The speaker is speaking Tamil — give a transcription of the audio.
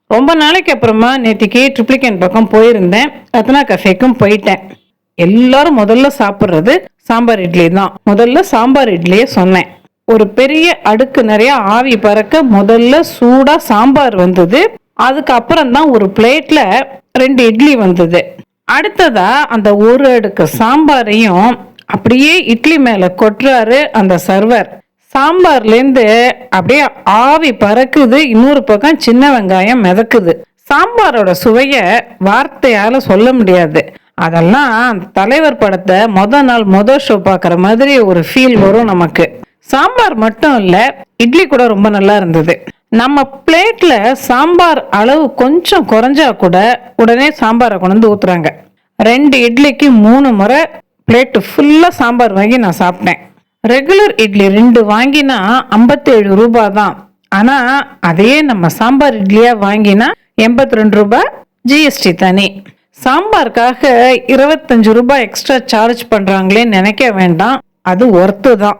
ரொம்ப நாளைக்கு அப்புறமா நேற்றுக்கு ட்ரிப்ளிகேன் பக்கம் போயிருந்தேன். ரத்னா கஃபேக்கும் போயிட்டேன். எல்லாரும் முதல்ல சாப்பிட்றது சாம்பார் இட்லி தான். முதல்ல சாம்பார் இட்லியே சொன்னேன். ஒரு பெரிய அடுக்கு நிறைய ஆவி பறக்க முதல்ல சூடா சாம்பார் வந்தது. அதுக்கப்புறம் தான் ஒரு பிளேட்ல 2 இட்லி வந்தது. அடுத்ததா அந்த ஒரு அடுக்கு சாம்பாரையும் அப்படியே இட்லி மேல கொட்டுறாரு அந்த சர்வர். சாம்பார்லேருந்து அப்படியே ஆவி பறக்குது. இன்னொரு பக்கம் சின்ன வெங்காயம் மிதக்குது. சாம்பாரோட சுவைய வார்த்தையால சொல்ல முடியாது. அதெல்லாம் தலைவர் படத்தை முதல் ஷோ பார்க்குற மாதிரி ஒரு ஃபீல் வரும் நமக்கு. சாம்பார் மட்டும் இல்ல, இட்லி கூட ரொம்ப நல்லா இருந்தது. நம்ம பிளேட்ல சாம்பார் அளவு கொஞ்சம் குறைஞ்சா கூட உடனே சாம்பாரை கொண்டு வந்து ஊத்துறாங்க. 2 இட்லிக்கு 3 முறை பிளேட்டு ஃபுல்லா சாம்பார் வாங்கி நான் சாப்பிட்டேன். ரெகுலர் இட்லி 2 வாங்கினா 57 ரூபாய் தான். ஆனா அதையே நம்ம சாம்பார் இட்லியா வாங்கினா 82 ரூபாய், ஜிஎஸ்டி தனி. சாம்பாருக்காக 25 ரூபாய் எக்ஸ்ட்ரா சார்ஜ் பண்றாங்களே நினைக்க வேண்டாம், அது ஒர்த்து தான்.